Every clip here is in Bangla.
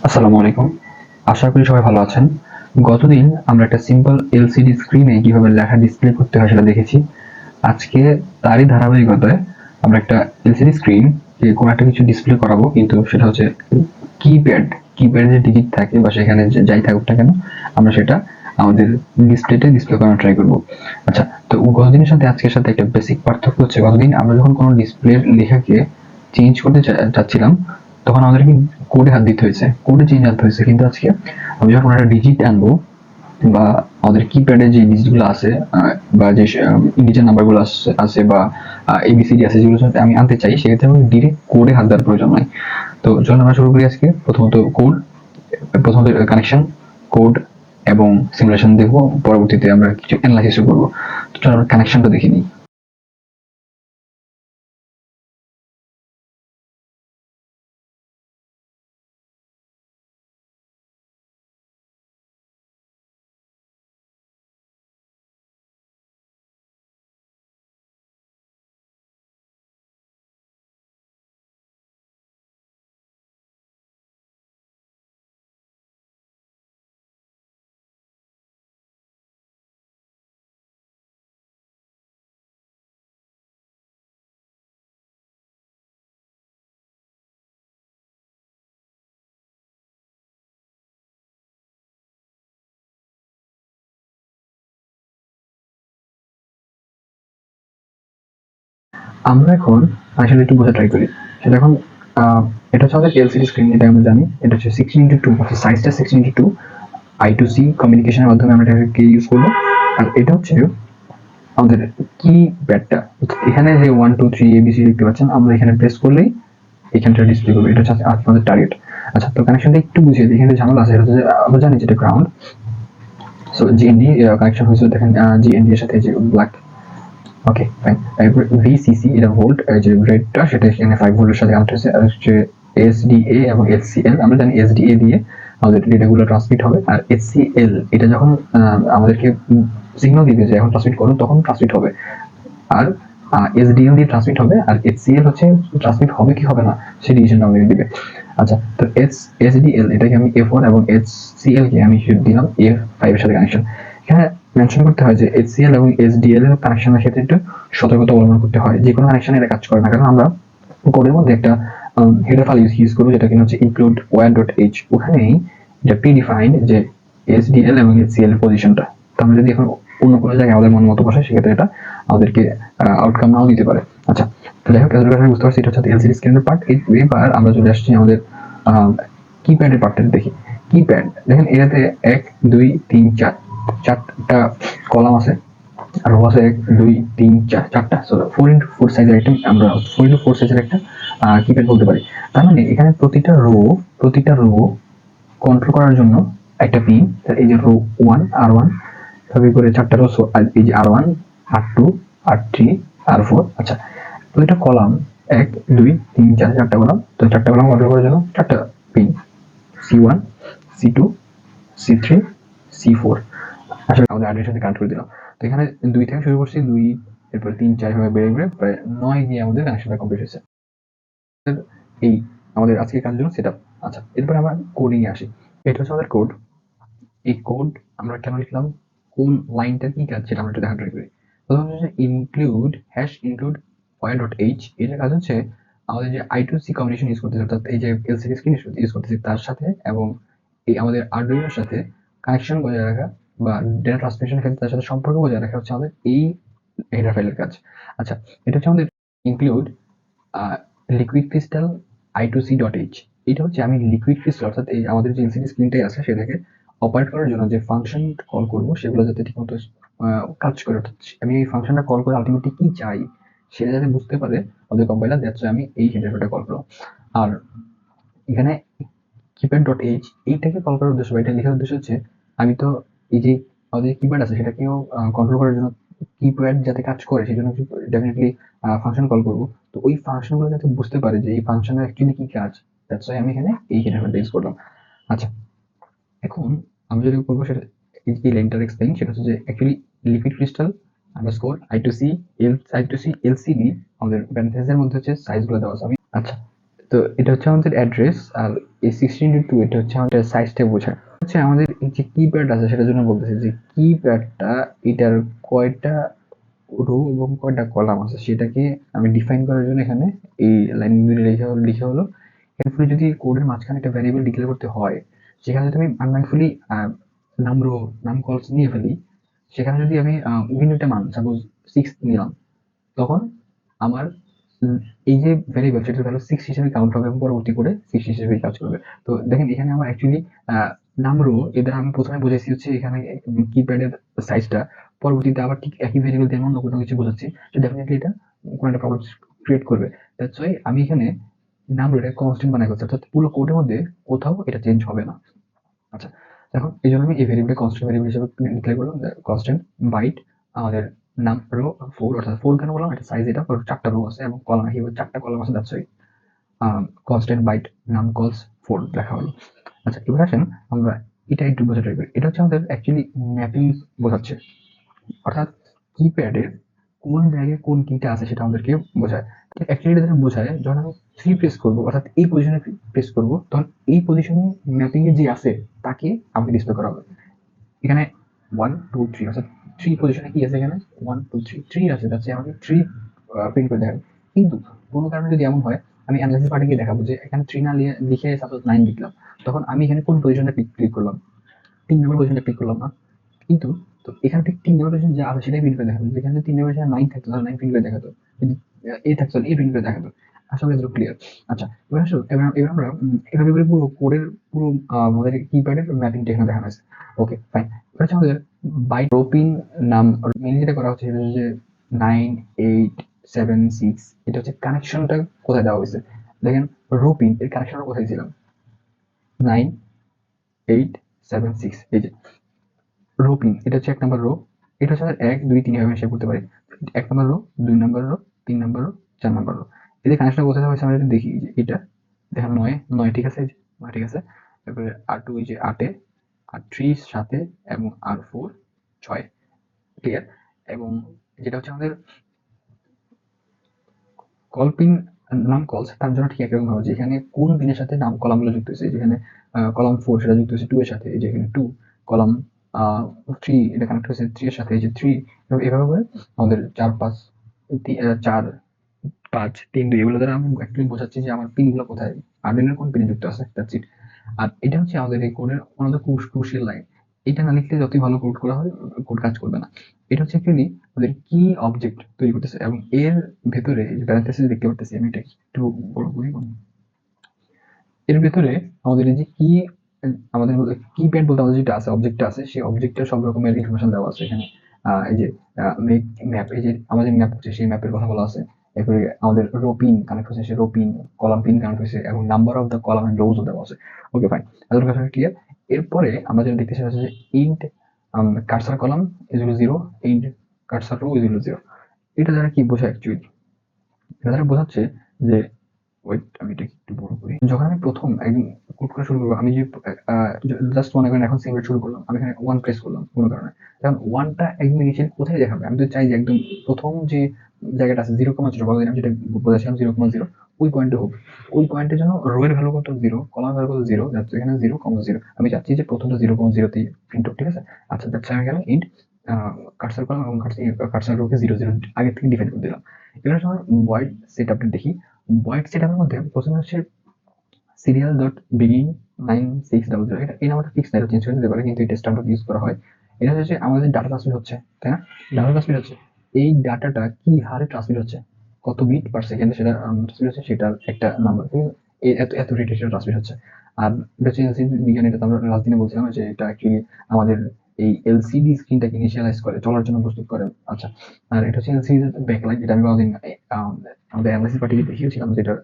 আসসালামু আলাইকুম। আশা করি সবাই ভালো আছেন। গতদিন আমরা একটা সিম্পল এলসিডি স্ক্রিনে কিভাবে লেখা ডিসপ্লে করতে হয় সেটা দেখেছি। আজকে তারই ধারাবাহিকতায় আমরা একটা এলসিডি স্ক্রিন যে কোনো একটা কিছু ডিসপ্লে করাবো, কিন্তু সেটা হচ্ছে কিপ্যাড। কিপ্যাডে যে ডিজিট থাকে বা সেখানে যে যাই থাকুক না কেন, আমরা সেটা আমাদের ডিসপ্লে করানোর ট্রাই করবো। আচ্ছা, তো গতদিনের সাথে আজকের সাথে একটা বেসিক পার্থক্য হচ্ছে, গতদিন আমরা যখন কোনো ডিসপ্লের লেখাকে চেঞ্জ করতে চাচ্ছিলাম তখন আমাদেরকে কোডে হাত দিতে হয়েছে, কোডে চেঞ্জ আনতে হয়েছে। কিন্তু আজকে আমি যখন একটা ডিজিট আনবো বা আমাদের কিপ্যাডে যে ডিজিটগুলো আছে বা যে ইন্ডিজার নাম্বারগুলো আছে বা এবিসিডি আছে, যেগুলো সাথে আমি আনতে চাই, সেক্ষেত্রে আমি ডিরেক্ট কোডে হাত দেওয়ার প্রয়োজন নাই। তো চলুন আমরা শুরু করি আজকে। প্রথমত কানেকশন, কোড এবং সিমুলেশন দেখবো, পরবর্তীতে আমরা কিছু অ্যানালাইসিস করবো। তো চলুন আমরা কানেকশনটা দেখে নিই। আমরা এখন আসলে একটু বোঝা ট্রাই করি। সেটা এখন এটা হচ্ছে আমাদের এলসিডি স্ক্রিন, এটা আমরা জানি। এটা হচ্ছে 16:2, সাইজটা 16:2। I2C কমিউনিকেশনের মাধ্যমে আমরা এটাকে ইউজ করবো। আর এটা হচ্ছে আমাদের কি প্যাডটা। এখানে যে 1 2 3 ABC দেখতে পাচ্ছেন, আমরা এখানে প্রেস করলেই এখানটা ডিসপ্লে করবে। এটা হচ্ছে আমাদের টার্গেট। আচ্ছা, তো কানেকশনটা একটু বুঝিয়ে দিই। এখানে ঝামেলা আছে, এটা হচ্ছে আমরা জানি যেটা গ্রাউন্ড। সো জিএনডি কানেকশন হয়েছিল, দেখেন জিএনডি এর সাথে যে ব্ল্যাক। ওকে, ফাইন। এরপর ভিসিসি, এটা ভোল্ট, যে রেডটা সেটা এখানে 5 ভোল্টের সাথে কানেক্ট হয়েছে। আর হচ্ছে এসডিএ এবং এইচসিএল, আমরা জানি এসডিএ দিয়ে আমাদের ডেটাগুলো ট্রান্সমিট হবে, আর এইচসিএল এটা যখন আমাদেরকে সিগন্যাল দিবে যে এখন ট্রান্সমিট করুন, তখন ট্রান্সমিট হবে। আর এসডিএল দিয়ে ট্রান্সমিট হবে, আর এইচসিএল হচ্ছে ট্রান্সমিট হবে কি হবে না সেই ডিসিশনটা আমাদেরকে দিবে। আচ্ছা, তো এসডিএল এটাকে আমি A4 এবং এইচসিএল কে আমি দিলাম A5 এর সাথে কানেকশন। এখানে মেনশন করতে হয় যে এইচসিএল এবং এইচডিএল এর কানেকশনের ক্ষেত্রে একটু সতর্কতা অবলম্বন করতে হয়। যে কোনো কানেকশন এটা কাজ করে না, কারণ আমরা কোডের মধ্যে একটা হেডার ফাইল ইউজ করবো, যেটা কিনা হচ্ছে include wire.h। ওখানেই এটা প্রিডিফাইন্ড যে এসডিএল এবং এইচসিএল এর পজিশনটা। তো আমরা যদি এখন অন্য কোনো জায়গায় আমাদের মন মতো বসে, সেক্ষেত্রে এটা আমাদেরকে আউটকাম নাও দিতে পারে। আচ্ছা, তো যাই হোক, এতটুকু বুঝতে পারছি এটা হচ্ছে এলসিডি স্ক্রিনের পার্ট। এবার আমরা চলে আসছি আমাদের কিপ্যাডের পার্টটা দেখি। কিপ্যাড দেখেন, এটাতে 1 2 3 4 চারটা কলাম আছে, আর রো আছে 1 2 3 4 চারটা। সো 4x4 সাইজের একটা, আমরা 4x4 সাইজের একটা কিপ্যাড বলতে পারি। তার মানে এখানে প্রতিটা রো কন্ট্রোল করার জন্য একটা পিন। এই যে রো 1 R1, ভাবে করে চারটা রো। এই যে R1, R2, R3, R4। আচ্ছা, তো এটা কলাম 1 2 3 4, চারটা কলাম। তো চারটা কলাম কন্ট্রোল করার জন্য চারটা pin, C1, C2, C3, C4। আসলে আমাদের আর্টের সাথে কানেক্ট করে দিলাম। তো এখানে 2 থেকে শুরু করছি, 2, এরপর 3 4 এভাবে বেড়ে বেড়ে প্রায় 9 গিয়ে আমাদের কানেকশনটা কমপ্লিট হয়েছে। এই আমাদের আজকের কাজের জন্য সেটআপ। আচ্ছা, এরপর আমরা কোডিং এ আসি। এটা হচ্ছে আমাদের কোড। এই কোড আমরা কেন লিখলাম, কোন লাইনটার কি কাজ, সেটা আমরা একটু দেখার ট্রাই করি। প্রথম হচ্ছে include wire.h। এটার কাজ হচ্ছে আমাদের যে I2C কমিউনিকেশন ইউজ করতেছি, অর্থাৎ এই যে এলসিডি স্ক্রিন ইউজ করতেছি তার সাথে এবং এই আমাদের আরডুইনোর সাথে কানেকশন বজায় রাখা বা ডেটা ট্রান্সমিশনের ক্ষেত্রে তার সাথে সম্পর্ক বজায় রাখা হচ্ছে আমাদের এই হেডার ফাইলের কাজ। আচ্ছা, এটা হচ্ছে আমাদের ইনক্লুড লিকুইড ক্রিস্টাল I2C.h। এটা হচ্ছে আমি লিকুইড ক্রিস্টাল, অর্থাৎ এই আমাদের যে এলসিডি স্ক্রিনটাই আছে সেটাকে অপারেট করার জন্য যে ফাংশন কল করবো, সেগুলো যাতে ঠিকমতো কাজ করে। অর্থাৎ আমি এই ফাংশনটা কল করে আলটিমেটলি কি চাই সেটা যাতে বুঝতে পারে আমাদের কম্পাইলার, দ্যাটস আমি এই হেডারটা কল করলাম। আর এখানে কিপ্যাড.h এইটাকে কল করার উদ্দেশ্য বা এটা লেখার উদ্দেশ্য হচ্ছে, আমি তো এই যে আমাদের কিপ্যাড আছে সেটাকেও কন্ট্রোল করার জন্য কিপ্যাড যাতে কাজ করে সেজন্য ডেফিনেটলি ফাংশন কল করবো। তো ওই ফাংশনগুলো যাতে বুঝতে পারে যে এই ফাংশনের অ্যাকচুয়ালি কি কাজ, দ্যাটস ওয়াই আমি এখানে এই হেডারটা ইউজ করলাম। আচ্ছা, এখন আমি যেটা করবো সেটা, এই লাইনটার এক্সপ্লেইন, সেটা হচ্ছে যে actually liquid crystal underscore I2C LCD আমাদের প্যারেন্থেসিসের মধ্যে হচ্ছে সাইজগুলো দেওয়া আছে। আমি আচ্ছা, তো এটা হচ্ছে আমাদের অ্যাড্রেস, আর এই 16:2 এটা হচ্ছে আমাদের সাইজটা বোঝায়। হচ্ছে আমাদের এই যে কিপ্যাড আছে সেটার জন্য বলতেছি যে কিপ্যাডটা এটার কয়টা রো এবং কয়টা কলাম আছে সেটাকে আমি ডিফাইন করার জন্য এখানে এই লাইনগুলো লিখা হলো। এরপরে যদি কোডের মাঝখানে একটা ভ্যারিয়েবল ডিক্লেয়ার করতে হয়, সেখানে যদি আমি আনমাইন্ডফুলি নাম রো নাম কলস নিয়ে ফেলি, সেখানে যদি আমি বিভিন্ন একটা মান সাপোজ 6 নিলাম, তখন আমার উম, এই যে ভ্যারিয়েবল সেটার ভ্যালু 6 হিসেবে কাউন্ট হবে এবং পরবর্তী করে 6 হিসেবে কাজ করবে। তো দেখেন এখানে আমার অ্যাকচুয়ালি নাম রো এদের আমি প্রথমে বুঝেছি হচ্ছে এখানে কিপ্যাডের সাইজটা, পরবর্তীতে আবার ঠিক একই ভ্যারিয়েবল দিয়ে অন্য কোনো কিছু বোঝাচ্ছি, তো ডেফিনেটলি এটা কোনো একটা প্রবলেম ক্রিয়েট করবে। দ্যাটস ওয়াই আমি এখানে নাম রোটা কনস্ট্যান্ট বানাই করছি, অর্থাৎ পুরো কোডের মধ্যে কোথাও এটা চেঞ্জ হবে না। আচ্ছা, এখন এই জন্য আমি এই ভেরিয়েবলটা কনস্ট্যান্ট ভেরিয়েবল হিসেবে ডিক্লেয়ার করলাম, কনস্ট্যান্ট বাইট আমাদের নাম রো 4, অর্থাৎ 4 কেন বললাম, এটা সাইজ, এটা ওর 4টা রো আছে এবং কলাম হিসেবে 4টা কলাম আছে, দ্যাটস ওয়াই কনস্ট্যান্ট বাইট নাম কলস 4 লেখা হলো। আচ্ছা, এবার আসেন আমরা এটা একটু বোঝা ট্রাই করি। এটা হচ্ছে আমাদের অ্যাকচুয়ালি ম্যাপিং বোঝাচ্ছে, অর্থাৎ কিপ্যাডের কোন জায়গায় কোন কিটা আছে সেটা আমাদেরকে বোঝায়। অ্যাকচুয়ালি এটা যেটা বোঝায়, যখন আমি 3 প্রেস করবো, অর্থাৎ এই পজিশনে প্রেস করবো, তখন এই পজিশনে ম্যাপিং এ যে আছে তাকে আমাকে ডিসপ্লে করা হবে। এখানে 1 2 3, অর্থাৎ 3 পজিশনে কি আছে, এখানে 1 2 3 3 আছে, যাচ্ছে আমাকে 3 প্রিন্ট করে দেখাবে। কিন্তু কোনো কারণে যদি এমন হয়, আমি অ্যানালাইসিস পার্টে গিয়ে দেখাবো যে এখানে 3 না লিখে সাপোজ 9 লিখলাম, তখন আমি এখানে কোন পজিশনে ক্লিক করলাম, 3 নম্বর পজিশনে ক্লিক করলাম না, কিন্তু তো এখান থেকে 3 নম্বর পজিশন যা আছে সেটাই প্রিন্ট করে দেখাবে। যেখানে 3 নম্বর পজিশনে 9 থাকতো তাহলে 9 প্রিন্ট করে দেখাতো, যদি এ থাকতো তাহলে এ প্রিন্ট করে দেখাতো। আশা করি এতটুকু ক্লিয়ার। আচ্ছা, এবার আসো, এবার আমরা এভাবে করে পুরো কোডের পুরো আমাদের কিপ্যাডের ম্যাপিংটা এখানে দেখানো হয়েছে। Okay fine. এবার হচ্ছে আমাদের বাইট রো পিন নাম মেনলি যেটা করা হচ্ছে সেটা হচ্ছে 9 8 7 6, এটা হচ্ছে কানেকশনটা কোথায় দেওয়া হয়েছে। দেখেন রো পিন এর কানেকশনটা কোথায় ছিলাম, 9 8 7 6, এই যে রো পিন, এটা হচ্ছে 1 নাম্বার রো, এটা হচ্ছে আমাদের 1 2 3 এভাবে শেপ করতে পারি। 1 number rho, 2 number rho, 3 number rho, 4 number rho. এদের কানেকশন কোথায় দেওয়া হয়েছে আমরা এটা দেখি, যে এটা দেখেন 9 9 ঠিক আছে, এই যে 9 ঠিক আছে। তারপরে R2 এই যে 8 এ, R3 7 এ এবং R4 6 এ, ক্লিয়ার। এবং যেটা হচ্ছে আমাদের কলপিন নাম কলস, তার জন্য ঠিক একরকম ভাবে যেখানে কোন দিনের সাথে নাম কলামগুলো যুক্ত হয়েছে, যেখানে কলাম 4 সেটা যুক্ত হয়েছে 2 এর সাথে, এই যে এখানে 2 কলাম 3 এটা কানেক্ট হয়েছে 3 এর সাথে, এই যে 3, এভাবে করে আমাদের 4 5 4 5 3 2 এগুলো দ্বারা আমি অ্যাকচুয়ালি বোঝাচ্ছি যে আমার পিনগুলো কোথায়, আর্ডিনোর কোন পিনে যুক্ত আছে, দ্যাটস ইট। আর এটা হচ্ছে আমাদের এই কোডের one of the crucial line. এটা না লিখলে যতই ভালো কোড করা হয়, কোড কাজ করবে না। এটা হচ্ছে অ্যাকচুয়ালি আমাদের কি অবজেক্ট তৈরি করতেছে, এবং এর ভেতরে যে প্যারেন্থেসিস দেখতে পারতেছি আমি, এটা একটু বড় করি। এর ভেতরে আমাদের এই যে কি, আমাদের কিপ্যাড বলতে আমাদের যেটা আছে, অবজেক্টটা আছে, সেই অবজেক্টের সব রকমের ইনফরমেশন দেওয়া আছে এখানে। এই যে মেক ম্যাপ, এই যে আমাদের ম্যাপ হচ্ছে সেই ম্যাপের কথা বলা আছে। এরপরে আমাদের রো পিন কানেক্ট হয়েছে, সেই row pin column pin connect হয়েছে, এবং number of the column and রোজও দেওয়া আছে। ওকে ফাইন, এতটুকু কথা ক্লিয়ার। এরপরে আমরা যেটা দেখতে সেটা হচ্ছে যে int cursor column is equal 0, int cursor row is equal 0। এটা দ্বারা কি বোঝায় অ্যাকচুয়ালি, এটা দ্বারা বোঝাচ্ছে যে, ওয়েট আমি এটা একটু বড় করি। যখন আমি প্রথম একদম কোড করা শুরু করবো, আমি যে জাস্ট মনে করেন এখন সিঙ্গুলার শুরু করলাম, আমি এখানে 1 প্রেস করলাম কোনো কারণে, তখন 1টা একদম ইনিশিয়াল কোথায় দেখাবে, আমি তো চাই যে একদম প্রথম যে জায়গাটা আছে 0,0, আমি যেটা বলেছিলাম 0,0, ওই পয়েন্টে হোক। ওই পয়েন্টের জন্য রো এর ভ্যালু কত 0, কলাম ভ্যালু কত 0, যাচ্ছে এখানে 0,0, আমি চাচ্ছি যে প্রথমটা 0,0 তে প্রিন্ট হোক, ঠিক আছে। আচ্ছা, যাচ্ছে আমি এখানে ইন্ট কার্সার কলাম এবং কার্সার রোকে 0,0 আগে থেকে ডিফাইন করে দিলাম। এবার সময় ভয়েড সেট আপটা দেখি। ভয়েড সেট আপের মধ্যে প্রথমে হচ্ছে সিরিয়াল ডট বিগিন 9600, এটা এই নাম্বারটা ফিক্স না, এটা চেঞ্জ করে দিতে পারে, কিন্তু এই টেস্ট আমরা ইউজ করা হয়। এটা হচ্ছে আমাদের ডাটা ট্রান্সমিট হচ্ছে, তাই না? ডাটা ট্রান্সমিট হচ্ছে, এই ডাটাটা কি হারে ট্রান্সমিট হচ্ছে, কত বিট পার সেকেন্ডে সেটা ট্রান্সমিট হচ্ছে, সেটার একটা নাম্বার, ঠিক আছে? এত এত রেটে সেটা ট্রান্সমিট হচ্ছে। আর এটা হচ্ছে এলসিডি বিজ্ঞান, এটা তো আমরা লাস্ট দিনে বলছিলাম যে এটা অ্যাকচুয়ালি আমাদের এই এলসিডি স্ক্রিনটাকে ইনিশিয়ালাইজ করে, চলার জন্য প্রস্তুত করে। আচ্ছা, আর এটা হচ্ছে এলসিডি ব্যাকলাইট, যেটা আমি কোনোদিন আমাদের অ্যানালাইসিস পার্টিকে দেখিয়েছিলাম যে এটার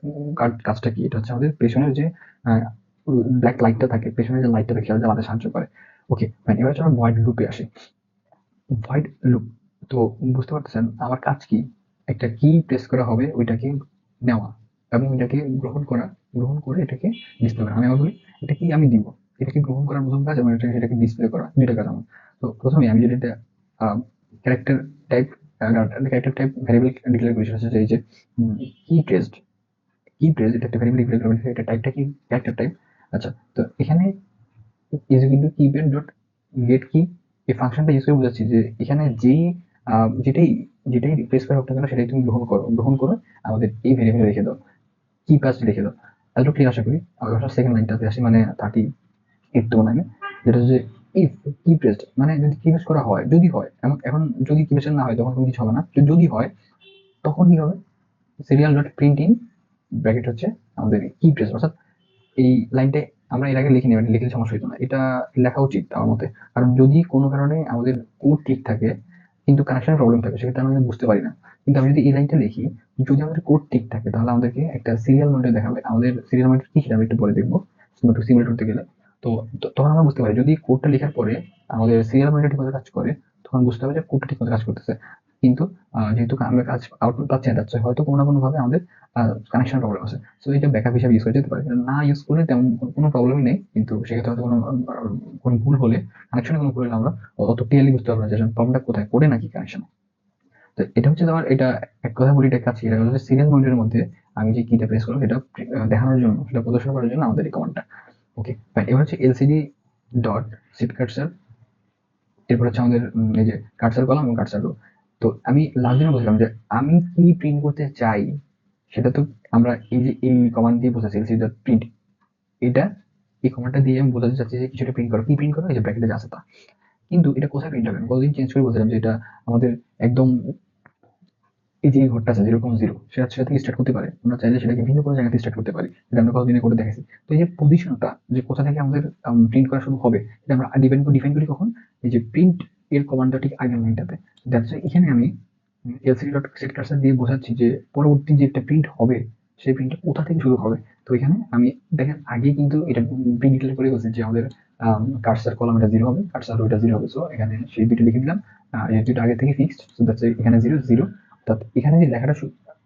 কাজটা কি। এটা হচ্ছে আমাদের পেছনের যে ব্ল্যাক লাইটটা থাকে, পেছনের যে লাইটটা থাকে সেটা জ্বালাতে সাহায্য করে। ওকে ফাইন, এবার হচ্ছে আমরা ভয়েড লুপে আসি। ভয়েড লুপ, তো বুঝতে পারতেছেন আমার কাজ কি, একটা কি প্রেস করা হবে, ওইটাকে নেওয়া এবং ওইটাকে গ্রহণ করে এটাকে ডিসপ্লে করা। আমি আবার বলি এটা কি আমি দিব, এটাকে গ্রহণ করার প্রথম কাজ এবং এটাকে ডিসপ্লে করা, দুইটা কাজ আমার। তো প্রথমে আমি যদি এটা ক্যারেক্টার টাইপ ভ্যারিয়েবল ডিক্লেয়ার করি, সেটা হচ্ছে এই যে কি প্রেসড, কি প্রেস, এটা একটা ভেরিয়েবল ডিক্লেয়ার করবেন, এটা টাইপটা কি, ক্যারেক্টার টাইপ। আচ্ছা, তো এখানে is equal to keypad dot gate কি, এই ফাংশনটা ইউজ করে বোঝাচ্ছি যে এখানে যেই যেটাই যেটাই রিপ্লেস করা হোক না কেন সেটাই তুমি গ্রহণ করো আমাদের এই ভেরিয়েবলে রেখে দাও, কি পাস লিখে দাও। এতটুকু ক্লিয়ার আশা করি। আবার সেকেন্ড লাইনটাতে আসি, মানে 38 লাইনে, যেটা হচ্ছে ইফ কি প্রেসড, মানে যদি কি প্রেস করা হয়, যদি হয় এখন যদি কি প্রেস না হয় তখন কোনো কিছু হবে না, যদি হয় তখন কি হবে, serial dot print in bracket হচ্ছে আমাদের কি প্রেস। অর্থাৎ এই লাইনটাই আমরা এর আগে লিখে নেবেন, লিখলে সমস্যা হতো না, এটা লেখা উচিত আমার মতে। কারণ যদি কোনো কারণে আমাদের কোড ঠিক থাকে কিন্তু কানেকশনের প্রবলেম থাকে, সেক্ষেত্রে আমরা বুঝতে পারি না। কিন্তু আমি যদি এই লাইনটা লিখি, যদি আমাদের কোড ঠিক থাকে তাহলে আমাদেরকে একটা সিরিয়াল মনিটর দেখাবে। আমাদের সিরিয়াল মনিটর কি সেটা আমি একটু পরে দেখবো, সিমুলেট করতে গেলে। তো তখন আমরা বুঝতে পারি যদি কোডটা লেখার পরে আমাদের সিরিয়াল মনিটর ঠিক মতো কাজ করে, তখন বুঝতে হবে যে কোডটা ঠিক মতো কাজ করতেছে। কিন্তু যেহেতু আমরা কাজ আউটপুট পাচ্ছি না, যাচ্ছে হয়তো কোনো না কোনো ভাবে আমাদের কানেকশন প্রবলেম আছে। সো এটা ব্যাকআপ হিসাবে ইউজ করা যেতে পারে, না ইউজ করলে তেমন কোনো প্রবলেমই নেই, কিন্তু সেক্ষেত্রে হয়তো কোনো ভুল হলে, কানেকশনে কোনো ভুল হলে আমরা অত ক্লিয়ারলি বুঝতে পারবো না যে প্রবলেমটা কোথায়, কোডে নাকি কানেকশন। তো এটা হচ্ছে তোমার, এটা এক কথা বলি, এটা কাছে, এটা হচ্ছে সিরিয়াল মনিটরের মধ্যে আমি যে কিটা প্রেস করবো সেটা দেখানোর জন্য, সেটা প্রদর্শন করার জন্য আমাদের এই কমান্ডটা। ওকে, এবার হচ্ছে এলসিডি ডট সেট কার্সার, এরপর হচ্ছে আমাদের এই যে কার্সার কলাম এবং কার্সার রো। তো আমি লাস্ট দিনে বলছিলাম যে আমি কি প্রিন্ট করতে চাই, সেটা তো আমরা এই যে এই কমান্ড দিয়ে বোঝাচ্ছি, এলসিডি ডট প্রিন্ট, এটা এই কমান্ডটা দিয়ে আমি বোঝাতে চাচ্ছি যে কিছুটা প্রিন্ট করো, কি প্রিন্ট করো, এই যে ব্র্যাকেটে যা আছে তা। কিন্তু এটা কোথায় প্রিন্ট হবে, কতদিন চেঞ্জ করে বলছিলাম যে এটা আমাদের একদম এই যে ঘরটা আছে 0,0 সেটা থেকে স্টার্ট করতে পারে, আমরা চাইলে সেটাকে ভিন্ন কোনো জায়গা থেকে স্টার্ট করতে পারি, এটা আমরা কতদিনে করে দেখেছি। তো এই যে পজিশনটা যে কোথা থেকে আমাদের প্রিন্ট করা শুরু হবে, এটা আমরা ডিফাইন করি কখন, এই যে প্রিন্ট এর কমান্ডটা ঠিক আগের লাইনটাতে। দ্যাটস এখানে আমি এলসিডি ডট সেট কার্সার দিয়ে বোঝাচ্ছি যে পরবর্তী যে একটা প্রিন্ট হবে সেই প্রিন্টটা কোথা থেকে শুরু হবে। তো এখানে আমি দেখেন আগে কিন্তু এটা প্রিন্ট ডিক্লেয়ার করে বলছি যে আমাদের কার্সার কলাম এটা 0 হবে, কার্সার রো এটা 0 হবে। সো এখানে সেই দুটো লিখে দিলাম, এই দুটো আগে থেকে ফিক্সড। সো দ্যাটস এখানে 0 0, অর্থাৎ এখানে যে লেখাটা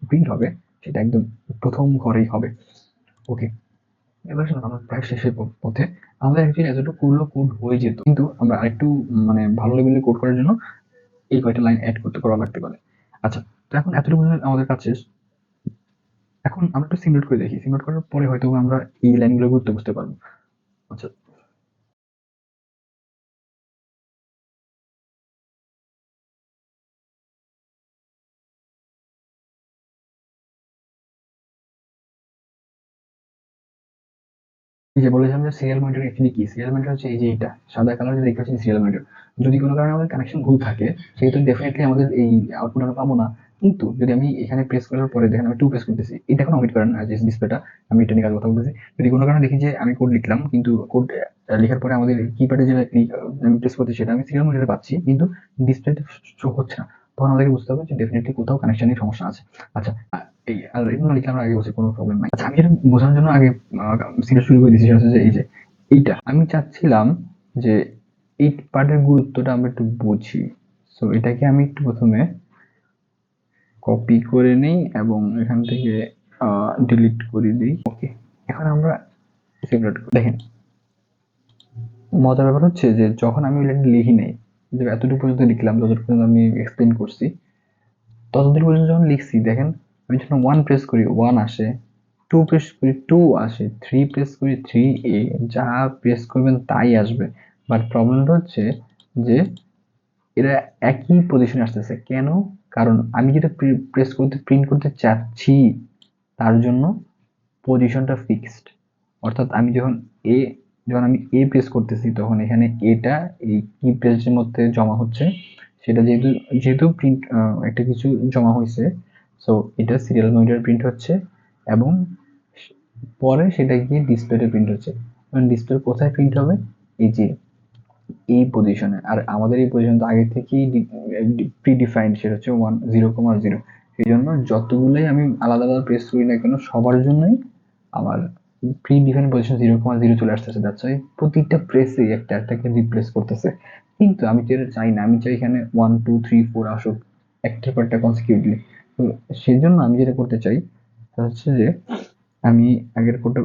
প্রিন্ট হবে সেটা একদম প্রথম ঘরেই হবে। ওকে, এবার শুনুন, আমরা প্রায় শেষের পথে। আমাদের অ্যাকচুয়ালি এতটুকু কোড হয়ে যেত, কিন্তু আমরা আরেকটু মানে ভালো লেভেলের কোড করার জন্য এই কয়টা লাইন অ্যাড করতে করা লাগতে পারে। আচ্ছা, তো এখন এতটুকু আমাদের কাজ শেষ। এখন আমরা একটু সিমুলেট করে দেখি, সিমুলেট করার পরে হয়তো আমরা এই লাইনগুলো গুরুত্ব বুঝতে পারবো। আচ্ছা, এই যে বলেছিলাম যে সিরিয়াল মনিটর অ্যাকচুয়ালি কি, সিরিয়াল মনিটর হচ্ছে এই যে এটা সাদা কালার যে দেখতে পাচ্ছেন সিরিয়াল মনিটর। যদি কোনো কারণে আমাদের কানেকশন ভুল থাকে সেক্ষেত্রে ডেফিনেটলি আমাদের এই আউটপুট আমরা পাবো না। কিন্তু যদি আমি এখানে প্রেস করার পরে দেখেন আমি 2 প্রেস করতেছি, এটা এখন অমিট করেন যে ডিসপ্লেটা, আমি এটা নিয়ে কাজ কথা বলতেছি। যদি কোনো কারণে দেখি যে আমি কোড লিখলাম কিন্তু কোড লেখার পরে আমাদের কিপ্যাডে যে আমি প্রেস করছি সেটা আমি সিরিয়াল মনিটরে পাচ্ছি কিন্তু ডিসপ্লেতে শো হচ্ছে না, তখন আমাদেরকে বুঝতে হবে যে ডেফিনেটলি কোথাও কানেকশনের সমস্যা আছে। আচ্ছা, এই আলগোরিদম লিখলে আমরা আগে বলছি কোনো প্রবলেম নাই। আচ্ছা, আমি এটা বোঝানোর জন্য আগে সিরিয়াল শুরু করে দিয়েছি, সেটা হচ্ছে যে এই যে এইটা আমি চাচ্ছিলাম যে এই পার্টের গুরুত্বটা আমরা একটু বুঝি। সো এটাকে আমি একটু প্রথমে কপি করে নিই এবং এখান থেকে ডিলিট করে দিই। ওকে, এখন আমরা সিমুলেট দেখেন, মজার ব্যাপার হচ্ছে যে যখন আমি এটা লিখি নাই, যে এতটুকু পর্যন্ত লিখলাম, যতটুকু পর্যন্ত আমি এক্সপ্লেন করছি, ততদিন পর্যন্ত যখন লিখছি দেখেন, আমি যখন 1 প্রেস করি 1 আসে, 2 প্রেস করি 2 আসে, 3 প্রেস করি 3A, যা প্রেস করবেন তাই আসবে। বাট প্রবলেমটা হচ্ছে যে এরা একই পজিশনে আসতেছে কেন, কারণ আমি যেটা প্রেস করতে প্রিন্ট করতে চাচ্ছি তার জন্য পজিশনটা ফিক্সড। অর্থাৎ আমি যখন আমি এ প্রেস করতেছি তখন এখানে এটা এই কি প্রেসের মধ্যে জমা হচ্ছে, সেটা যেহেতু যেহেতু প্রিন্ট একটা কিছু জমা হয়েছে, সো এটা সিরিয়াল মনিটরে প্রিন্ট হচ্ছে এবং পরে সেটা গিয়ে ডিসপ্লেতে প্রিন্ট হচ্ছে। এবং ডিসপ্লে কোথায় প্রিন্ট হবে, এই যে এই পজিশনে। আর আমাদের এই পজিশন তো আগে থেকেই প্রিডিফাইন্ড, সেটা হচ্ছে 0,0। এই জন্য যতগুলোই আমি আলাদা আলাদা প্রেস করি না কেন সবার জন্যই আমার প্রি ডিফাইন পজিশন 0,0 চলে আসতেছে। দ্যাটস ওয়াই প্রতিটা প্রেসে একটা একটাকে রিপ্লেস করতেছে। কিন্তু আমি যেটা চাই না, আমি চাই এখানে 1 2 3 4 আসুক একটার পর একটা কনসিকিউটিভলি। তো সেই জন্য আমি যেটা করতে চাই সেটা হচ্ছে যে আমি আগের কোডটা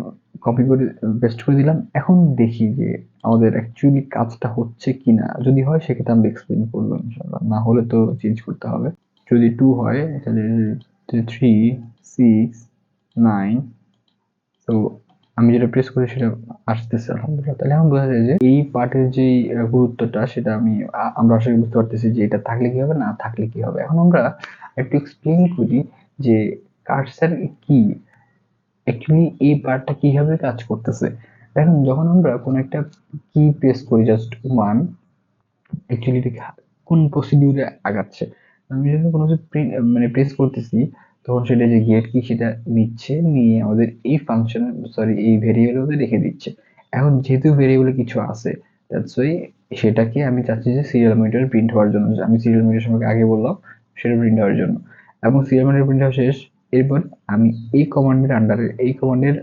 কপি করে পেস্ট করে দিলাম। এখন দেখি যে আমাদের অ্যাকচুয়ালি কাজটা হচ্ছে কিনা। যদি হয় সেক্ষেত্রে আমরা এক্সপ্লেন করবো ইনশাআল্লাহ, না হলে তো চেঞ্জ করতে হবে। যদি 2 হয় তাহলে 3 6 9 তো আমি যেটা প্রেস করি সেটা আসতেছে আলহামদুলিল্লাহ। তাহলে এখন বোঝা যায় যে এই পার্টের যে গুরুত্বটা সেটা আমরা আসলে বুঝতে পারতেছি যে এটা থাকলে কি হবে, না থাকলে কি হবে। এখন আমরা একটু এক্সপ্লেন করি যে কার্সার কি, অ্যাকচুয়ালি এই পার্টটা কিভাবে কাজ করতেছে। দেখুন, যখন আমরা কোনো একটা কি প্রেস করি, জাস্ট ওয়ান, অ্যাকচুয়ালি এটা কোন প্রসিডিউরে আগাচ্ছে। আমি যখন কোনো কিছু মানে প্রেস করতেছি, তখন সেটা যে গেট কি সেটা নিচ্ছে, নিয়ে আমাদের এই ফাংশন, সরি এই ভেরিয়েবলের মধ্যে রেখে দিচ্ছে। এখন যেহেতু ভেরিয়েবলে কিছু আছে, দ্যাটস ওয়াই সেটাকে আমি চাচ্ছি যে সিরিয়াল মনিটরে প্রিন্ট হওয়ার জন্য, যে আমি সিরিয়াল মনিটর সম্পর্কে আগে বললাম, সেটা প্রিন্ট হওয়ার জন্য। এবং সিরিয়াল মনিটর প্রিন্ট হওয়া শেষ, এরপর আমি এই কমান্ডের আন্ডারে, এই কমান্ডের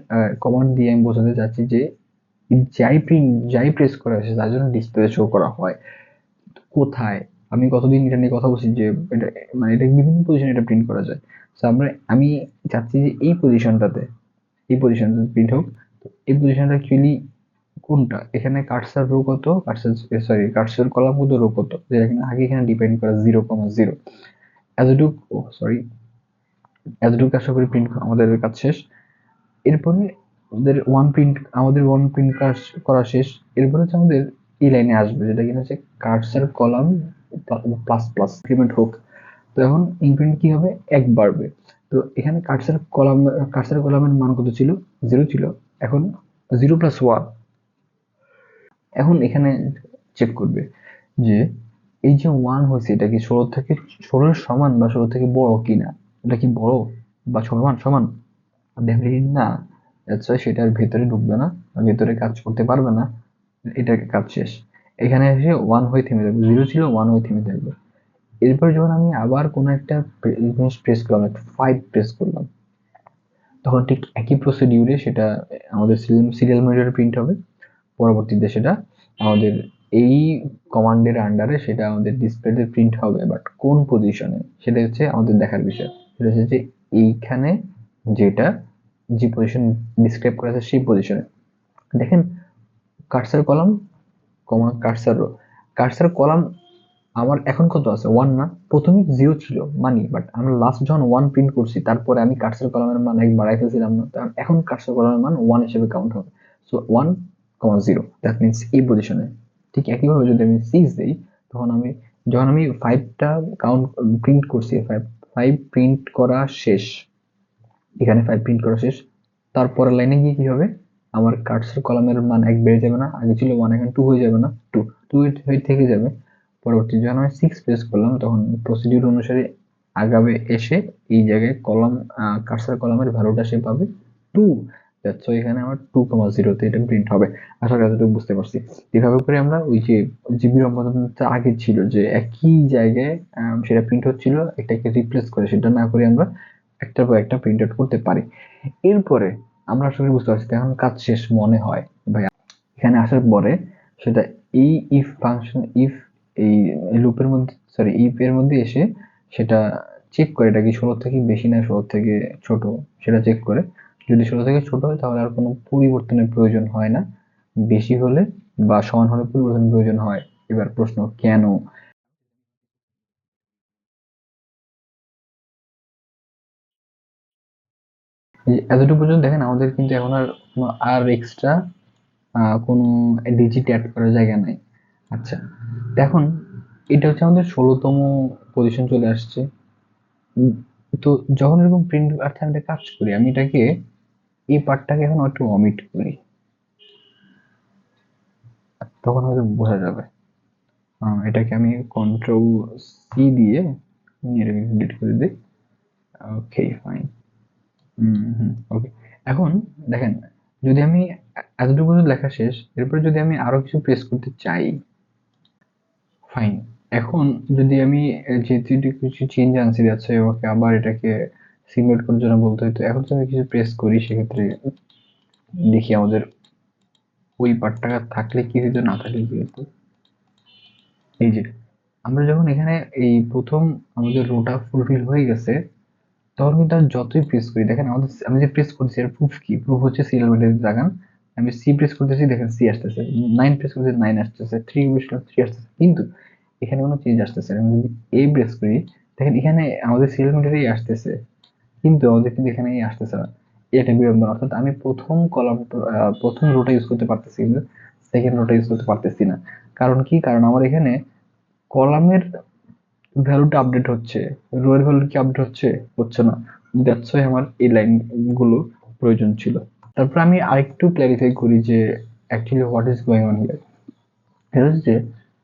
কমান্ড দিয়ে আমি বোঝাতে চাচ্ছি যে যাই প্রেস করা হয়েছে তার জন্য ডিসপ্লে শো করা হয় কোথায়। আমি কতদিন এটা নিয়ে কথা বলছি যে এটা, মানে এটা বিভিন্ন পজিশনে এটা প্রিন্ট করা যায়। তো আমি চাচ্ছি যে এই পজিশনটাতে, এই পজিশনটা প্রিন্ট হোক। তো এই পজিশনটা অ্যাকচুয়ালি কোনটা, এখানে কার্সার রো কত, কার্সার কলাম কত, রো কত, যেটা কিনা আগে এখানে ডিপেন্ড করা 0,0 এতটুকু, সরি এতটুকু আশা করি প্রিন্ট আমাদের কাজ শেষ। এরপরে আমাদের ওয়ান প্রিন্ট কাজ করা শেষ। এরপরে হচ্ছে আমাদের এই লাইনে আসবে, যেটা কিনা হচ্ছে cursor column plus plus increment হোক। তো এখন ইনক্রিমেন্ট কি হবে, এক বাড়বে। তো এখানে কার্সার কলামের মান কত ছিল, 0 ছিল। এখন 0+1, এখন এখানে চেক করবে যে এই যে 1 হয়েছে এটা কি 16 সমান বা 16 থেকে বড় কিনা। এটা কি বড় বা সমান সমান, দেখলে না, সেটার ভেতরে ঢুকবে না, ভেতরে কাজ করতে পারবে না, এটা কাজ শেষ। এখানে এসে 1 হয়ে থেমে যাবে, 0 ছিল 1 হয়ে থেমে থাকবে। এরপর যখন আমি আবার কোনো একটা জিনিস প্রেস করলাম, একটা 5 প্রেস করলাম, তখন ঠিক একই প্রসিডিউরে সেটা আমাদের সিরিয়াল মনিটরে প্রিন্ট হবে। পরবর্তীতে সেটা আমাদের এই কমান্ডের আন্ডারে সেটা আমাদের ডিসপ্লেতে প্রিন্ট হবে, বাট কোন পজিশনে সেটা হচ্ছে আমাদের দেখার বিষয়। সেটা হচ্ছে যে এইখানে যেটা, যে পজিশন ডিসক্রাইব করা আছে সেই পজিশনে দেখেন, কার্সার কলাম কমা কার্সার রো। কার্সার কলাম আমার এখন কত আছে, 1 না, প্রথমে 0 ছিল মানি, বাট আমরা লাস্ট যখন 1 প্রিন্ট করছি তারপরে আমি কার্সার কলামের মান এক বাড়াই ফেলছিলাম না, কারণ এখন কার্সার কলামের মান 1 হিসেবে কাউন্ট হবে। সো 1,0, দ্যাট মিনস এই পজিশনে। ঠিক একইভাবে যদি আমি 6 দিই, তখন যখন আমি 5টা কাউন্ট প্রিন্ট করছি, 5 প্রিন্ট করা শেষ, এখানে 5 প্রিন্ট করা শেষ, তারপরের লাইনে গিয়ে কি হবে, আমার কার্সর কলামের মান 1 বেড়ে যাবে না, আগে ছিল 1 এখন 2 হয়ে যাবে না, 2 হয়ে থেকে যাবে। পরবর্তী যখন আমি 6 প্রেস করলাম, তখন প্রসিডিউর অনুসারে আগাবে এসে এই জায়গায় কার্সর কলামের ভ্যালুটা সে পাবে 2। দ্যাটস ওয়াই এখানে আমার 2,0 তে এটা প্রিন্ট হবে। আশা করি এতটুকু বুঝতে পারছি। এভাবে করে আমরা ওই যে জিবি রম্বদনটা আগে ছিল যে একই জায়গায় সেটা প্রিন্ট হচ্ছিল, এটাকে রিপ্লেস করে সেটা না করে আমরা একটার পর একটা প্রিন্ট আউট করতে পারি। এরপরে আমরা আসলে বুঝতে পারছি এখন কাজ শেষ মনে হয় ভাই। এখানে আসার পরে সেটা এই ইফ ফাংশন, ইফ এই লুপের মধ্যে, সরি ইফ এর মধ্যে এসে সেটা চেক করে এটা কি 16 থেকে বেশি না 16 থেকে ছোট, সেটা চেক করে। যদি 16 থেকে ছোট হয় তাহলে আর কোনো পরিবর্তনের প্রয়োজন হয় না, বেশি হলে বা সমান হলে পরিবর্তনের প্রয়োজন হয়। এবার প্রশ্ন কেন, এই এতটুকু পর্যন্ত দেখেন আমাদের কিন্তু এখন আর এক্সট্রা কোনো ডিজিট অ্যাড করার জায়গা নাই। আচ্ছা, এখন এটা হচ্ছে আমাদের 16তম পজিশন চলে আসছে। উম, তো যখন এরকম প্রিন্ট অর্থে আমি একটা কাজ করি, আমি এটাকে এই পার্টটাকে এখন একটু অমিট করি, তখন হয়তো বোঝা যাবে। এটাকে আমি কন্ট্রোল সি দিয়ে আমি এটাকে ডিলিট করে দিই। Okay fine. ওকে, এখন দেখেন, যদি আমি এতটুকু পর্যন্ত লেখা শেষ, এরপরে যদি আমি আরো কিছু প্রেস করতে চাই, ফাইন। এখন যদি আমি যেহেতু এটা কিছু চেঞ্জ আনছি, যাচ্ছে ওকে আবার এটাকে সিমুলেট করার জন্য বলতে হতো, এখন যদি আমি কিছু প্রেস করি সেক্ষেত্রে দেখি আমাদের ওই পার্টটা থাকলে কি হতো, না থাকলে কি হতো। এই যে আমরা যখন এখানে এই প্রথম আমাদের রোটা ফুলফিল হয়ে গেছে, তখন কিন্তু আমি যতই প্রেস করি, দেখেন আমি যে প্রেস করছি এর প্রুফ কি, প্রুফ হচ্ছে সিরিয়াল মিটার লাগান। আমি সি প্রেস করতেছি, দেখেন সি আসতেছে, 9 প্রেস করতেছি 9 আসতেছে, 3 প্রেস করতেছি 3 আসতেছে, কিন্তু এখানে কোনো চেঞ্জ আসতেছে না। আমি যদি এ প্রেস করি, দেখেন এখানে আমাদের সিরিয়াল মিটারেই আসতেছে, কিন্তু আমাদের কিন্তু এখানে আসতেছে না। এটা বিড়ম্বনা, অর্থাৎ আমি প্রথম রোটা ইউজ করতে পারতেছি, কিন্তু সেকেন্ড রোটা ইউজ করতে পারতেছি না। কারণ কি? কারণ আমার এখানে কলামের ভ্যালুটা আপডেট হচ্ছে, রো এর ভ্যালু কি আপডেট হচ্ছে? হচ্ছে না। দ্যাটস ওয়াই আমার এই লাইন গুলো প্রয়োজন ছিল। তারপর আমি আরেকটু ক্ল্যারিফাই করি যে actually what is going on here. এটা হচ্ছে যে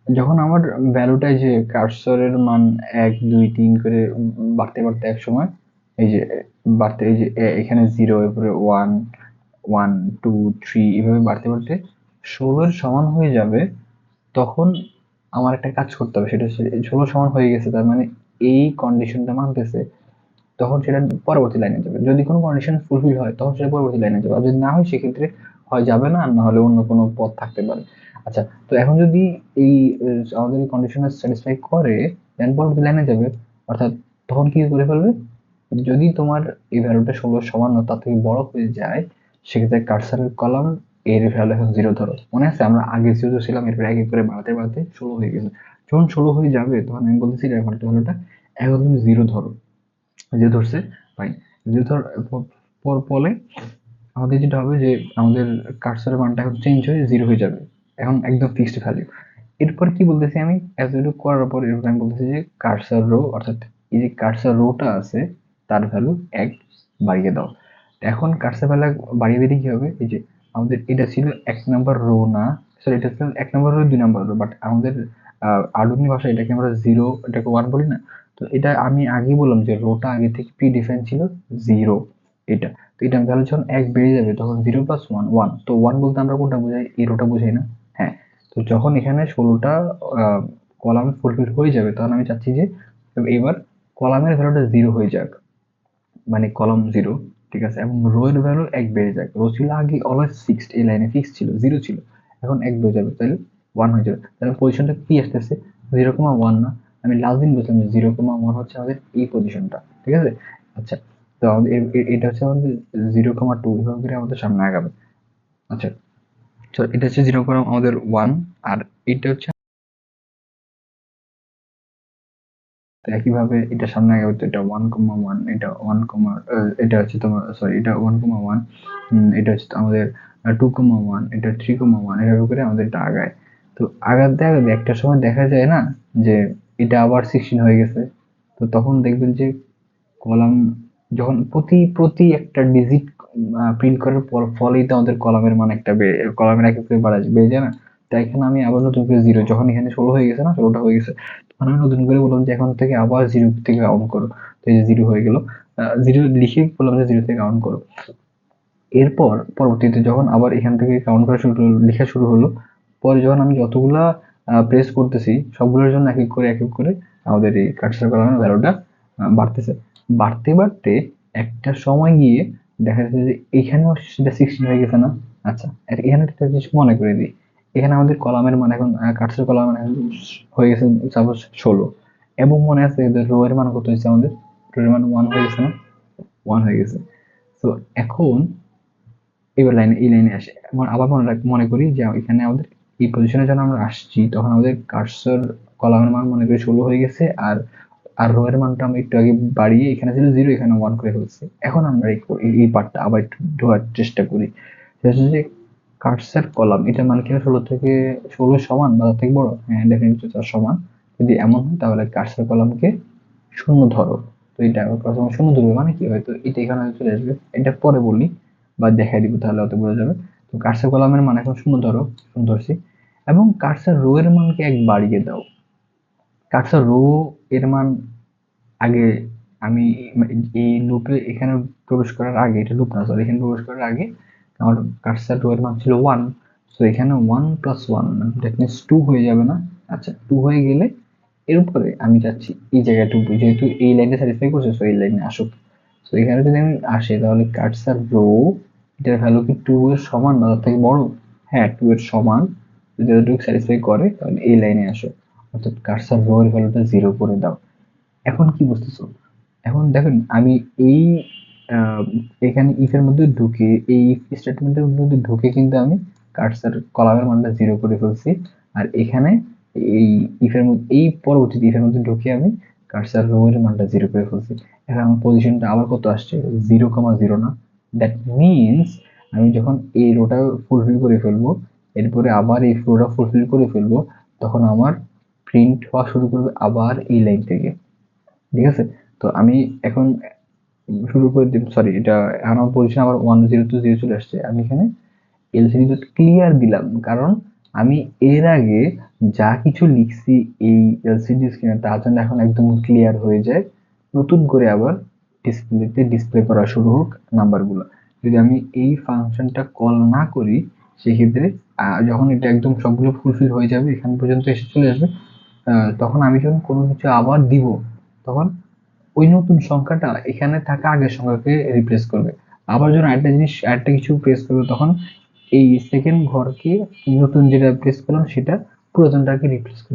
যখন আমার ভ্যালুটায় যে কার্সরের মান ১ ২ ৩ করে বাড়তে বাড়তে এক সময় এই যে বাড়তে, এই যে এখানে 0, এরপরে 1 1 2 3 এভাবে বাড়তে বাড়তে ১৬ এর সমান হয়ে যাবে, তখন আমার একটা কাজ করতে হবে। সেটা হচ্ছে ১৬ সমান হয়ে গেছে, তার মানে এই কন্ডিশনটা মানতেছে, তখন সেটা পরবর্তী লাইনে যাবে। যদি কোনো কন্ডিশন ফুলফিল হয় তখন সেটা পরবর্তী লাইনে যাবে, আর যদি না হয় সেক্ষেত্রে হয় যাবে না, আর না হলে অন্য কোনো পথ থাকতে পারে। আচ্ছা, তো এখন যদি এই আমাদের এই কন্ডিশনার স্যাটিসফাই করে, দেন পরবর্তী লাইনে যাবে। অর্থাৎ তখন কি করে ফেলবে? যদি তোমার এই ভ্যালুটা ১৬ সমান না তার থেকে বড় হয়ে যায়, সেক্ষেত্রে কার্সারের কলাম এর ভ্যালু এখন 0 ধরো। মনে আছে আমরা আগে 0 ছিলাম, এরপর এক এক করে বাড়াতে বাড়াতে 16 হয়ে গেছে। যখন 16 হয়ে যাবে তখন আমি বলতেছি ভ্যালুটা এখন তুমি 0 ধরো। 0 ধরছে, ফাইন। 0 ধর ফলে আমাদের যেটা হবে যে আমাদের কার্সরের মানটা এখন চেঞ্জ হয়ে 0 হয়ে যাবে, এখন একদম ফিক্সড ভ্যালু। এরপর কি বলতেছি আমি, এতটুকু করার পর এরপর আমি বলতেছি যে কার্সর রো, অর্থাৎ এই যে কার্সর রোটা আছে তার ভ্যালু 1 বাড়িয়ে দাও। এখন কার্সর ভ্যালু বাড়িয়ে দিলে কি হবে? এই যে আমাদের এটা ছিল 1 নাম্বার রো না, সরি এটা ছিল 1 number rho 2 number rho, but আমাদের আধুনিক ভাষায় এটাকে আমরা 0 এটাকে 1 বলি না? তো এটা আমি আগেই বললাম যে রোটা আগে থেকে প্রি ডিফাইন ছিল 0, এটা। তো এটা ভ্যালু যখন 1 বেড়ে যাবে তখন 0 প্লাস 1 1, তো 1 বলতে আমরা কোনটা বোঝাই? এই রোটা বোঝাই না? হ্যাঁ। তো যখন এখানে 16টা কলাম ফুলফিল হয়ে যাবে তখন আমি চাচ্ছি যে এবার কলামের ভ্যালুটা 0 হয়ে যাক, মানে কলাম 0, ঠিক আছে, এবং রো এর ভ্যালু 1 বেড়ে যাক। রো ছিল আগে অলওয়েজ ফিক্সড, এই লাইনে ফিক্সড ছিল 0 ছিল, এখন 1 বেড়ে যাবে, তাহলে 1 হয়ে যাবে। তাহলে পজিশনটা কি আসতেছে? 0,1 না? আমি লাস্ট দিন বলছিলাম যে 0,1 হচ্ছে আমাদের এই পজিশনটা, ঠিক আছে? আচ্ছা, তো আমাদের এটা হচ্ছে আমাদের 0,2, এভাবে করে আমাদের সামনে আগাবে। আচ্ছা, তো এটা হচ্ছে 0, আমাদের 1, আর এটা হচ্ছে, তো একইভাবে এটা সামনে আগাবে, তো এটা 1,1, এটা 1, এটা হচ্ছে তোমার, সরি এটা 1,1, এটা হচ্ছে আমাদের 2,1, এটা 3,1, এভাবে করে আমাদের এটা আগায়। তো আগাতে আগাতে একটা সময় দেখা যায় না যে এটা আবার 16 হয়ে গেছে। তো তখন দেখবেন যে কলাম যখন প্রতি প্রতি একটা ডিজিট প্রিন্ট করার ফলেই তো আমাদের কলামের মান একটা কলামের এক এক করে বেড়ে যায় না? তাই এখানে আমি আবার নতুন করে 0, যখন এখানে 16 হয়ে গেছে না, 16টা হয়ে গেছে, তখন আমি নতুন করে বললাম যে এখন থেকে আবার 0 থেকে কাউন্ট করো। তো এই যে 0 হয়ে গেল, 0 লিখে বললাম যে 0 থেকে কাউন্ট করো। এরপর পরবর্তীতে যখন আবার এখান থেকে কাউন্ট করা শুরু হলো, লেখা শুরু হলো, পরে যখন আমি যতগুলা প্রেস করতেছি সবগুলোর জন্য এক এক করে আমাদের এই কার্সর কলামের ভ্যালুটা বাড়তেছে। বাড়তে বাড়তে একটা সময় গিয়ে দেখা যাচ্ছে যে এখানেও সেটা 16 হয়ে গেছে না? আচ্ছা, এখানে একটা জিনিস মনে করে দিই। এখানে আমাদের কলামের মান এখন কার্সর কলামের মান এখন হয়ে গেছে সাপোজ 16, এবং মনে আছে এদের রো এর মান কত হয়েছে? আমাদের রো এর মান 1 হয়ে গেছে না? 1 হয়ে গেছে। তো এখন এবার এই লাইনে আসে। আমার আবার মনে করি যে এখানে আমাদের এই পজিশনে যখন আমরা আসছি তখন আমাদের কার্সর কলামের মান মনে করি 16 হয়ে গেছে, আর রো এর মানটা আমরা একটু আগে বাড়িয়ে এখানে ছিল 0, এখানে 1 করে ফেলছি। এখন আমরা এই পার্টটা আবার একটু ধোয়ার চেষ্টা করি। সেটা হচ্ছে যে কার্সর কলাম এটার মান কি 16 সমান বা তার থেকে বড়? হ্যাঁ, ডেফিনেটলি তার সমান। যদি এমন হয় তাহলে কার্সর কলামকে 0 ধরো। তো এটা প্রথমে 0 ধরবে মানে কি? হয়তো এটা এখানে চলে আসবে, এটা পরে বলি বা দেখাই দিব, তাহলে অত বোঝা যাবে। তো কার্সর কলামের মান এখন 0 ধরো, 0 ধরছি, এবং কার্সর রো এর মানকে 1 বাড়িয়ে দাও। কার্সর রো এর মান আগে আমি এই লুপে এখানে প্রবেশ করার আগে, এটা লুপ না সরি, এখানে প্রবেশ করার আগে আমার কার্সর রো এর মান ছিল 1, সো এখানে 1 প্লাস 1 দ্যাট মিনস 2 হয়ে যাবে না? আচ্ছা, 2 হয়ে গেলে এরপরে আমি চাচ্ছি এই জায়গাটুকু, যেহেতু এই লাইনটা স্যাটিসফাই করছে সো এই লাইনে আসুক। সো এখানে যদি আমি আসি তাহলে কার্সর রো এটার ভ্যালু কি 2 এর সমান বা তার থেকে বড়? হ্যাঁ, 2 এর সমান। যদি এতটুকু স্যাটিসফাই করে তাহলে এই লাইনে আসো, অর্থাৎ কার্সর রো এর ভ্যালুটা 0 করে দাও। এখন কি বুঝতেছো? এখন দেখেন আমি এই আহ, এখানে ইফ এর মধ্যে ঢুকে, এই ইফ স্টেটমেন্টের মধ্যে ঢুকে কিন্তু আমি কার্সর কলামের মানটা 0 করে ফেলছি, আর এখানে এই ইফের মধ্যে, এই পরবর্তী ইফের মধ্যে ঢুকে আমি কার্সর রো এর মানটা 0 করে ফেলছি। এখন আমার পজিশনটা আবার কত আসছে? 0,0 না? দ্যাট মিনস আমি যখন এই রোটা ফুলফিল করে ফেলবো, এরপরে আবার এই ফ্লোটা ফুলফিল করে ফেলবো, তখন আমার প্রিন্ট হওয়া শুরু করবে আবার এই লাইন থেকে। ঠিক আছে? তো আমি এখন শুরু করে দিই, সরি, এটা এখন আমার পজিশন আবার 1 0 2 0 চলে আসছে। আমি এখানে এলসিডি ডট ক্লিয়ার দিলাম, কারণ আমি এর আগে যা কিছু লিখছি এই এলসিডি স্ক্রিনে তার জন্য এখন একদম ক্লিয়ার হয়ে যায়, নতুন করে আবার ডিসপ্লেতে ডিসপ্লে করা শুরু হোক নাম্বারগুলো। যদি আমি এই ফাংশনটা কল না করি, সেক্ষেত্রে যখন এটা একদম সবগুলো ফুলফিল হয়ে যাবে, এখান পর্যন্ত এসে চলে আসবে, তখন আমি যখন কোনো কিছু আবার দিব, তখন ওই নতুন সংখ্যাটা এখানে থাকা আগের সংখ্যাকে রিপ্লেস করবে। আবার যখন আরেকটা কিছু প্রেস করবে, তখন এই সেকেন্ড ঘরকে নতুন যেটা প্রেস করলাম সেটা পুরাতনটাকে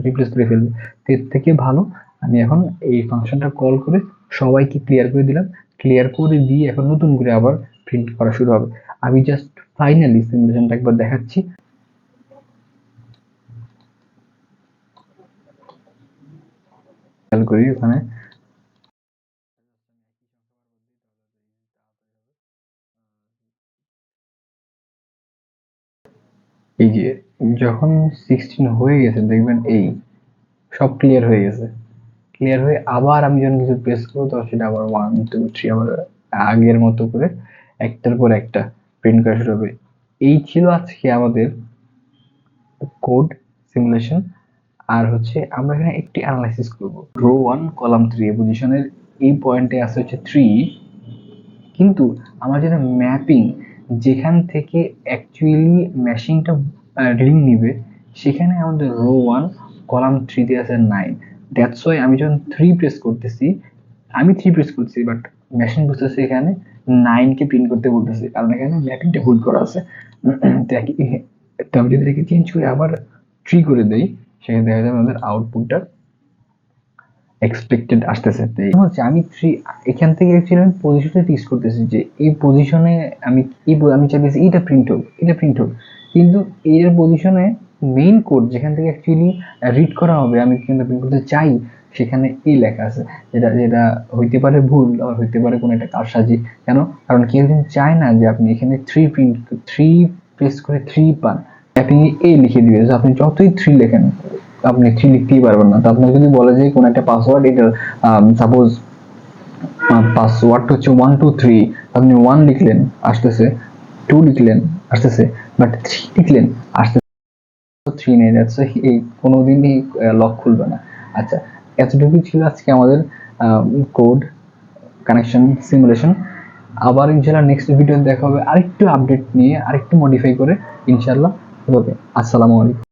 রিপ্লেস করে ফেলবে। তো এর থেকে ভালো আমি এখন এই ফাংশনটা কল করে সবাইকে ক্লিয়ার করে দিলাম। ক্লিয়ার করে দিয়ে এখন নতুন করে আবার প্রিন্ট করা শুরু হবে। আমি জাস্ট ফাইনালি সিমুলেশনটা একবার দেখাচ্ছি। খেয়াল করি ওখানে এই যে যখন 16 হয়ে গেছে, দেখবেন এই সব ক্লিয়ার হয়ে গেছে। ক্লিয়ার হয়ে আবার আমি যখন কিছু প্রেস করবো, তখন সেটা আবার 1 2 3 আবার আগের মতো করে একটার পর একটা প্রিন্ট করা শুরু হবে। এই ছিল আজকে আমাদের কোড সিমুলেশন। আর হচ্ছে আমরা এখানে একটি অ্যানালাইসিস করব। রো 1 কলাম 3 এই পজিশনের এই পয়েন্টে আছে হচ্ছে 3, কিন্তু আমার যেটা ম্যাপিং যেখান থেকে অ্যাকচুয়ালি মেশিনটা রিডিং নিবে, সেখানে আমাদের রো 1 কলাম 3 তে আছে 9। দ্যাটস ওয়াই আমি যখন 3 প্রেস করতেছি, আমি 3 প্রেস করছি, বাট মেশিন বুঝতেছে এখানে 9 কে প্রিন্ট করতে বলতেছে, কারণ এখানে ম্যাপিংটা ভুল করা আছে। তো আমি যদি এটাকে চেঞ্জ করে আবার 3 করে দেই, সেখানে দেখা যাবে আমাদের আউটপুটটা এক্সপেক্টেড আসতেছে। হচ্ছে আমি এখান থেকে অ্যাকচুয়ালি আমি পজিশনটা ফিক্স করতেছি যে এই পজিশনে আমি চাইতেছি এটা প্রিন্ট হোক, কিন্তু এর পজিশনে মেইন কোড যেখান থেকে অ্যাকচুয়ালি রিড করা হবে, আমি কিন্তু প্রিন্ট করতে চাই, সেখানে এই লেখা আছে, যেটা যেটা হইতে পারে ভুল, আবার হইতে পারে কোনো একটা কারসাজি। কেন? কারণ কেউ একজন চায় না যে আপনি এখানে 3 প্রেস করে 3 পান, আপনি এ লিখে দিবে। আপনি যতই 3 লেখেন, আপনি 3 লিখতেই পারবেন না। তো আপনাকে যদি বলে যে কোনো একটা পাসওয়ার্ড, এটা সাপোজ পাসওয়ার্ড হচ্ছে 1 2 3, আপনি 1 লিখলেন আসতেছে, 2 লিখলেন আসতেছে, বাট 3 লিখলেন আসতেছে 3 নেই। দ্যাটস এই কোনোদিনই লক খুলবে না। আচ্ছা, এতটুকুই ছিল আজকে আমাদের কোড কানেকশন সিমুলেশন। আবার ইনশাল্লাহ নেক্সট ভিডিও দেখা হবে আরেকটু আপডেট নিয়ে, আরেকটু মডিফাই করে ইনশাল্লাহ। ওকে, আসসালামু আলাইকুম।